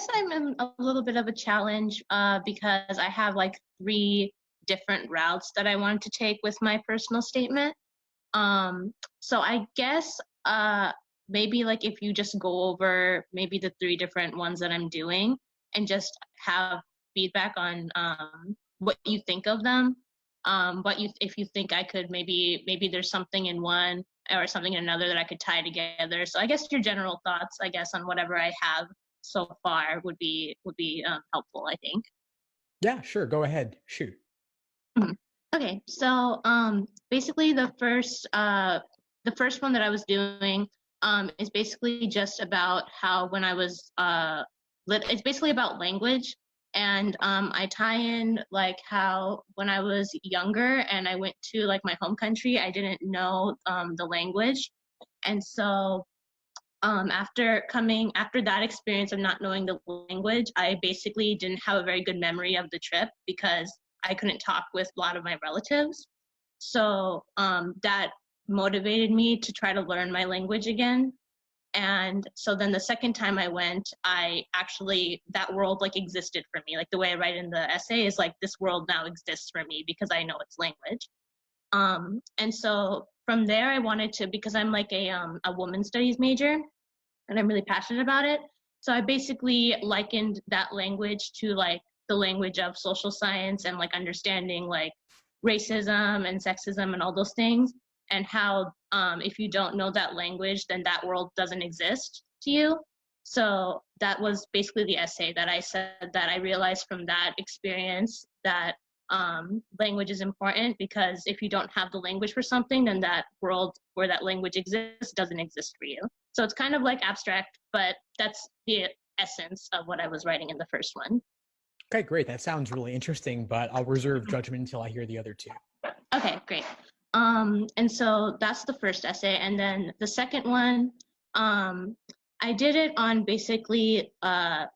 guess I'm in a little bit of a challenge because I have like three different routes that I wanted to take with my personal statement. So I guess maybe like if you just go over maybe the three different ones that I'm doing and just have feedback on what you think of them. What you if you think I could maybe there's something in one or something in another that I could tie together. So I guess your general thoughts, I guess, on whatever I have so far would be helpful, I think. Yeah, sure. Go ahead. Shoot. Mhm. Okay, so basically the first one that I was doing is basically just about how when I was it's basically about language, and I tie in like how when I was younger and I went to like my home country, I didn't know the language, and so after that experience of not knowing the language, I basically didn't have a very good memory of the trip because I couldn't talk with a lot of my relatives. So that motivated me to try to learn my language again. And so then the second time I went, I actually, that world like existed for me. Like the way I write in the essay is like, this world now exists for me because I know its language. And so from there, I wanted to, because I'm like a woman studies major, and I'm really passionate about it. So I basically likened that language to like the language of social science and like understanding like racism and sexism and all those things, and how if you don't know that language, then that world doesn't exist to you. So that was basically the essay that I said that I realized from that experience that language is important because if you don't have the language for something, then that world where that language exists doesn't exist for you. So it's kind of like abstract, but that's the essence of what I was writing in the first one. Okay, great. That sounds really interesting, but I'll reserve judgment until I hear the other two. Okay, great. And so that's the first essay. And then the second one, I did it on basically how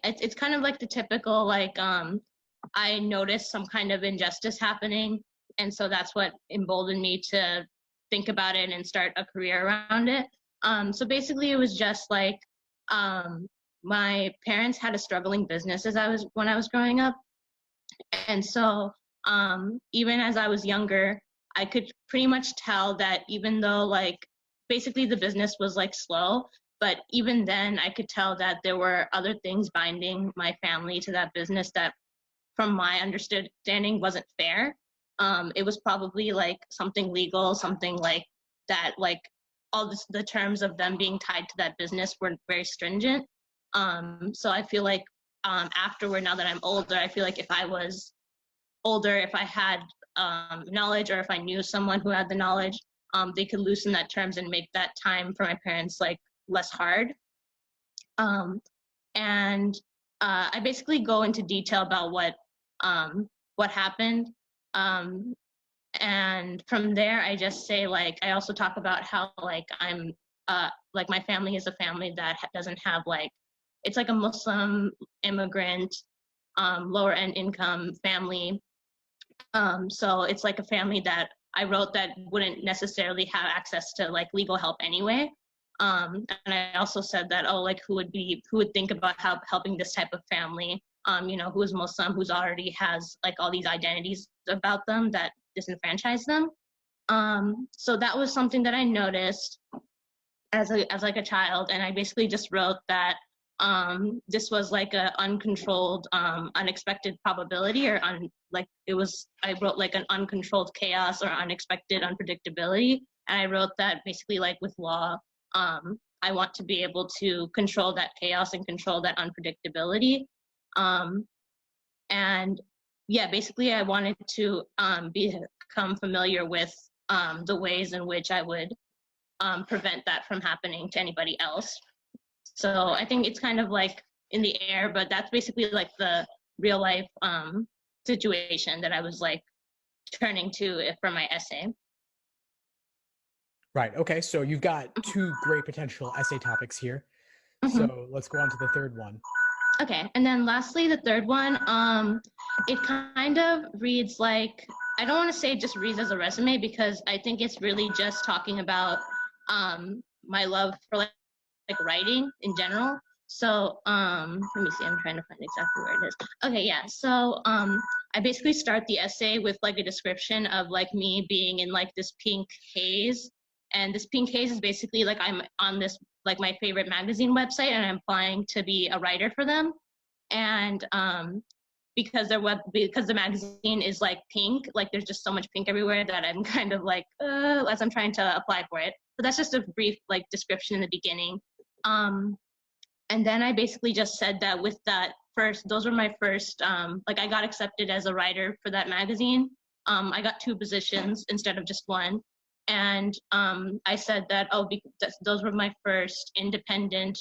it's kind of like the typical, like, I noticed some kind of injustice happening. And so that's what emboldened me to think about it and start a career around it. So basically it was just like, my parents had a struggling business when I was growing up. And so even as I was younger, I could pretty much tell that even though like basically the business was like slow, but even then I could tell that there were other things binding my family to that business that from my understanding wasn't fair. It was probably like something legal, something like that, like the terms of them being tied to that business were very stringent. So I feel like afterward, now that I'm older, I feel like if I was older, if I had knowledge or if I knew someone who had the knowledge, they could loosen that terms and make that time for my parents like less hard. And I basically go into detail about what happened. And from there, I just say like I also talk about how like I'm like my family is a family that doesn't have like it's like a Muslim immigrant lower end income family. So it's like a family that I wrote that wouldn't necessarily have access to like legal help anyway. And I also said that, oh, like who would think about helping this type of family, who is Muslim, who's already has like all these identities about them that disenfranchise them. So that was something that I noticed as like a child, and I basically just wrote that this was like a uncontrolled, unexpected probability, or I wrote like an uncontrolled chaos or unexpected unpredictability, and I wrote that basically like with law, I want to be able to control that chaos and control that unpredictability, and yeah, basically I wanted to become familiar with the ways in which I would prevent that from happening to anybody else. So I think it's kind of like in the air, but that's basically like the real life situation that I was like turning to for my essay. Right. Okay. So you've got two great potential essay topics here. Mm-hmm. So let's go on to the third one. Okay, and then lastly, the third one, it kind of reads like, I don't want to say it just reads as a resume because I think it's really just talking about my love for like writing in general. So let me see, I'm trying to find exactly where it is. Okay, yeah. So I basically start the essay with like a description of like me being in like this pink haze. And this pink haze is basically like I'm on this like my favorite magazine website and I'm applying to be a writer for them. And because because the magazine is like pink, like there's just so much pink everywhere that I'm kind of like as I'm trying to apply for it. But that's just a brief like description in the beginning. And then I basically just said that with that first, those were my first, like I got accepted as a writer for that magazine. I got 2 positions instead of just 1. And I said that, oh, those were my first independent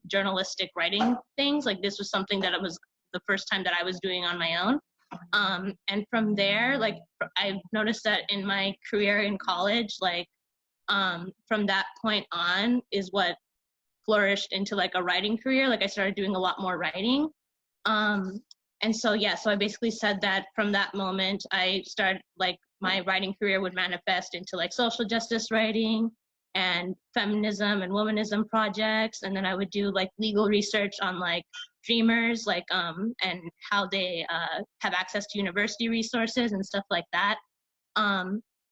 journalistic writing things. Like this was something that it was the first time that I was doing on my own. And from there, like I noticed that in my career in college, like from that point on is what flourished into like a writing career. Like I started doing a lot more writing. And so, yeah, so I basically said that from that moment, I started like my writing career would manifest into like social justice writing and feminism and womanism projects. And then I would do like legal research on like dreamers, like, and how they have access to university resources and stuff like that.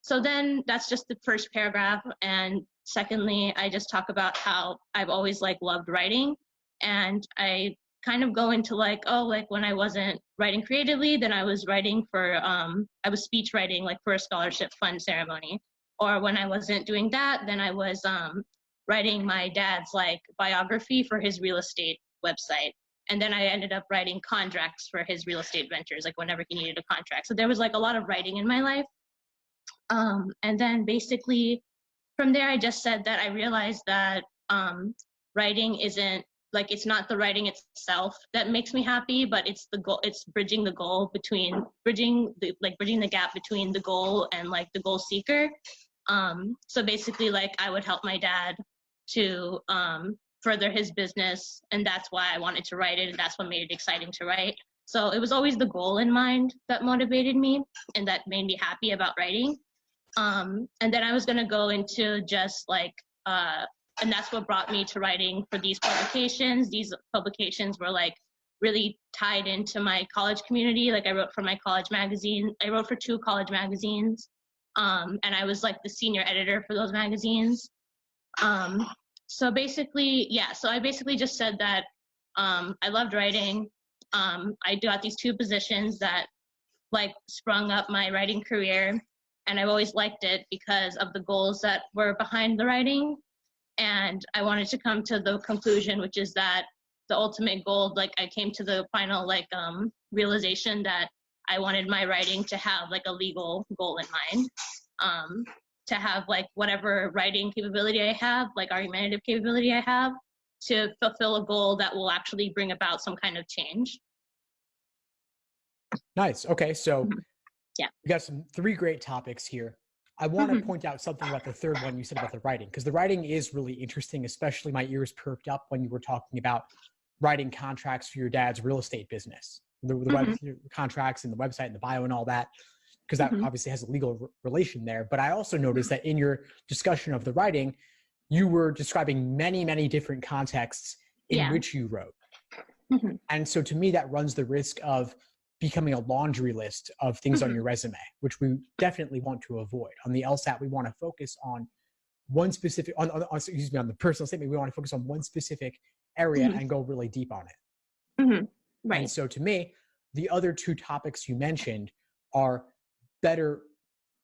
So then that's just the first paragraph. And secondly, I just talk about how I've always like loved writing. And I kind of go into like, oh, like when I wasn't writing creatively, then I was writing for, I was speech writing like for a scholarship fund ceremony. Or when I wasn't doing that, then I was writing my dad's like biography for his real estate website. And then I ended up writing contracts for his real estate ventures, like whenever he needed a contract. So there was like a lot of writing in my life. And then basically from there, I just said that I realized that writing isn't like, it's not the writing itself that makes me happy, but it's the goal, it's bridging the goal between, bridging the gap between the goal and like the goal seeker. So basically like I would help my dad to further his business, and that's why I wanted to write it, and that's what made it exciting to write. So it was always the goal in mind that motivated me and that made me happy about writing. And then I was going to go into just like, and that's what brought me to writing for these publications. These publications were like really tied into my college community. Like I wrote for my college magazine. I wrote for 2 college magazines. And I was like the senior editor for those magazines. So basically, yeah, so I basically just said that I loved writing. I got these 2 positions that like sprung up my writing career. And I've always liked it because of the goals that were behind the writing. And I wanted to come to the conclusion, which is that the ultimate goal, like I came to the final like realization that I wanted my writing to have like a legal goal in mind, to have like whatever writing capability I have, like argumentative capability I have, to fulfill a goal that will actually bring about some kind of change. Nice. Okay, so yeah, we got 3 great topics here. I want to point out something about the third one you said about the writing, because the writing is really interesting, especially my ears perked up when you were talking about writing contracts for your dad's real estate business, the web contracts and the website and the bio and all that, because that obviously has a legal relation there. But I also noticed that in your discussion of the writing, you were describing many, many different contexts in which you wrote. And so to me, that runs the risk of becoming a laundry list of things on your resume, which we definitely want to avoid. On the LSAT, we want to focus on one specific, on the personal statement, we want to focus on one specific area and go really deep on it. Right. And so to me, the other 2 topics you mentioned are better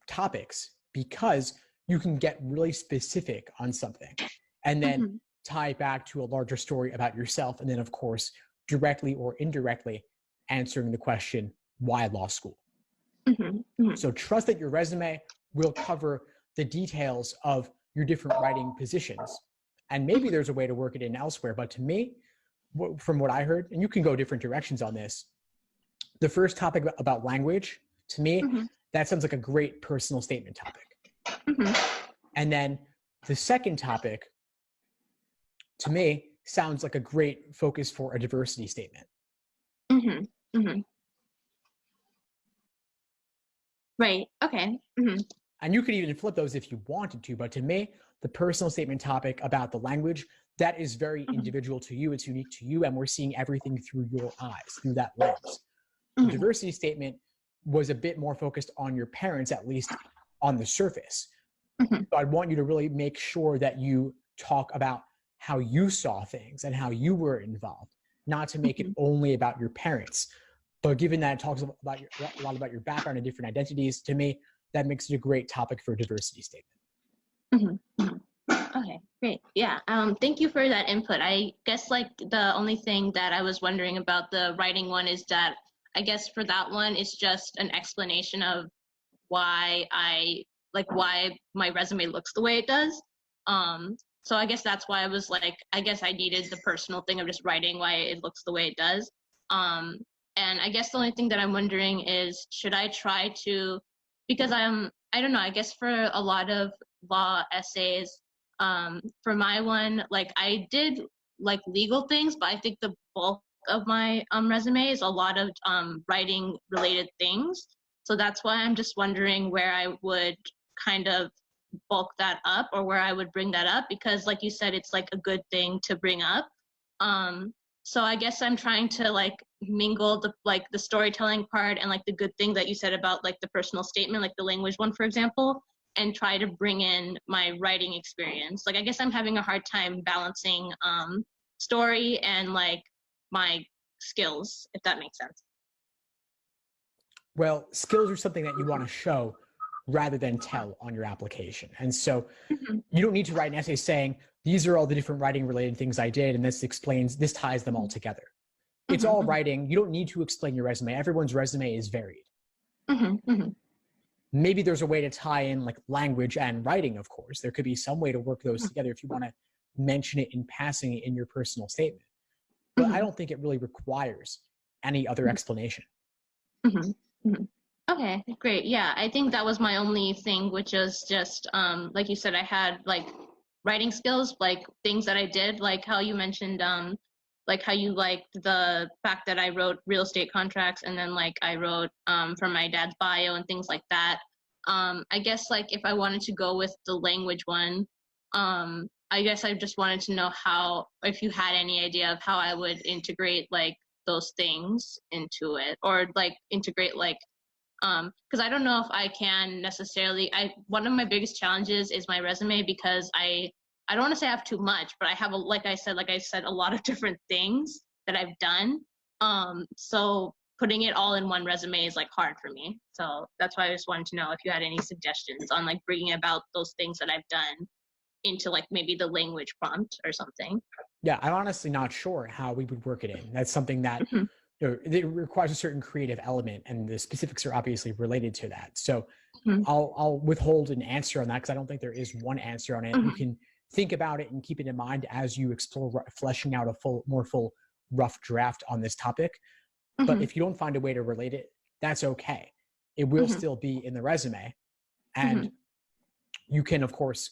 topics because you can get really specific on something and then tie it back to a larger story about yourself. And then of course, directly or indirectly, answering the question, why law school? So trust that your resume will cover the details of your different writing positions. And maybe there's a way to work it in elsewhere. But to me, from what I heard, and you can go different directions on this, the first topic about language, to me, that sounds like a great personal statement topic. And then the second topic, to me, sounds like a great focus for a diversity statement. Right. Okay. And you could even flip those if you wanted to, but to me, the personal statement topic about the language, that is very individual to you. It's unique to you. And we're seeing everything through your eyes, through that lens. The diversity statement was a bit more focused on your parents, at least on the surface. So I'd want you to really make sure that you talk about how you saw things and how you were involved, not to make it only about your parents. But given that it talks about a lot about your background and different identities, to me, that makes it a great topic for a diversity statement. Okay, great. Yeah. Thank you for that input. I guess like the only thing that I was wondering about the writing one is that I guess for that one, it's just an explanation of why why my resume looks the way it does. So I guess that's why I was like, I guess I needed the personal thing of just writing why it looks the way it does. And I guess the only thing that I'm wondering is, should I try to, because I don't know, I guess for a lot of law essays, for my one, like I did like legal things, but I think the bulk of my resume is a lot of writing related things. So that's why I'm just wondering where I would kind of bulk that up or where I would bring that up, because like you said, it's like a good thing to bring up. So I guess I'm trying to like mingle the storytelling part and like the good thing that you said about like the personal statement, like the language one, for example, and try to bring in my writing experience. Like I guess I'm having a hard time balancing story and like my skills, if that makes sense. Well, skills are something that you want to show rather than tell on your application. And so you don't need to write an essay saying, these are all the different writing related things I did, and this ties them all together. It's all writing. You don't need to explain your resume. Everyone's resume is varied. Maybe there's a way to tie in like language and writing, of course. There could be some way to work those together if you want to mention it in passing in your personal statement. But I don't think it really requires any other explanation. Okay, great. Yeah, I think that was my only thing, which is just like you said, I had like writing skills, like things that I did, like how you mentioned like how you liked the fact that I wrote real estate contracts, and then like I wrote from my dad's bio and things like that. I guess like if I wanted to go with the language one, I guess I just wanted to know how, if you had any idea of how I would integrate like those things into it, or like integrate like because I don't know if I can necessarily. One of my biggest challenges is my resume, because I don't want to say I have too much, but I have like I said a lot of different things that I've done. So putting it all in one resume is like hard for me. So that's why I just wanted to know if you had any suggestions on like bringing about those things that I've done into like maybe the language prompt or something. Yeah, I'm honestly not sure how we would work it in. That's something that it requires a certain creative element, and the specifics are obviously related to that. So I'll withhold an answer on that, because I don't think there is one answer on it. You can think about it and keep it in mind as you explore fleshing out a more full rough draft on this topic. But if you don't find a way to relate it, that's okay. It will still be in the resume. And you can, of course,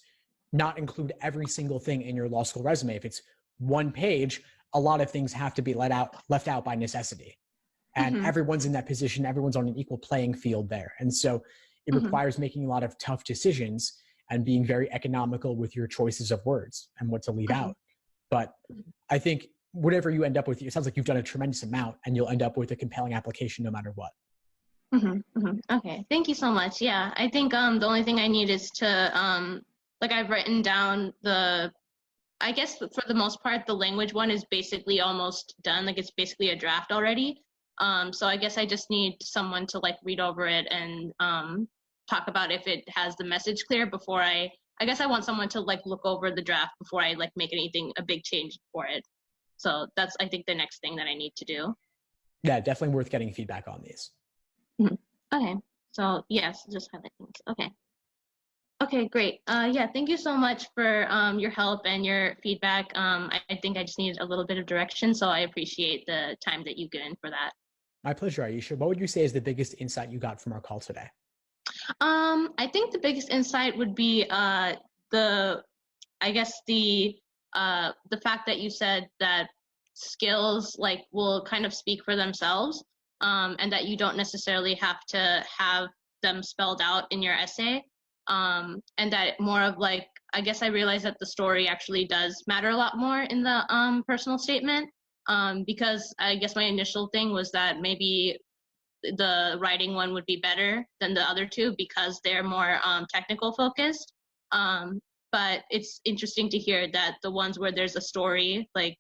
not include every single thing in your law school resume. If it's one page, a lot of things have to be left out by necessity. And everyone's in that position. Everyone's on an equal playing field there. And so it requires making a lot of tough decisions and being very economical with your choices of words and what to leave out. But I think whatever you end up with, it sounds like you've done a tremendous amount, and you'll end up with a compelling application no matter what. Okay, thank you so much. Yeah, I think the only thing I need is to like I've written down I guess for the most part the language one is basically almost done. Like it's basically a draft already. So I guess I just need someone to like read over it and talk about if it has the message clear before I guess I want someone to like look over the draft before I like make a big change for it. So that's, I think, the next thing that I need to do. Yeah, definitely worth getting feedback on these. Okay, so yes, just highlight things. Okay, great. Yeah, thank you so much for your help and your feedback. I think I just needed a little bit of direction, so I appreciate the time that you've given for that. My pleasure, Aisha. What would you say is the biggest insight you got from our call today? I think the biggest insight would be the fact that you said that skills like will kind of speak for themselves, and that you don't necessarily have to have them spelled out in your essay. and that more of like, I guess I realized that the story actually does matter a lot more in the personal statement, because I guess my initial thing was that maybe the writing one would be better than the other two because they're more technical focused. But it's interesting to hear that the ones where there's a story like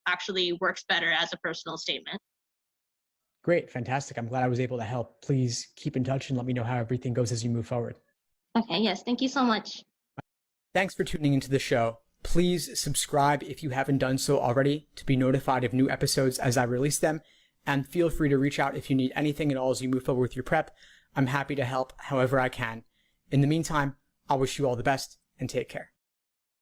actually works better as a personal statement. Great, fantastic. I'm glad I was able to help. Please keep in touch and let me know how everything goes as you move forward. Okay, yes, thank you so much. Thanks for tuning into the show. Please subscribe if you haven't done so already to be notified of new episodes as I release them. And feel free to reach out if you need anything at all as you move forward with your prep. I'm happy to help however I can. In the meantime, I'll wish you all the best and take care.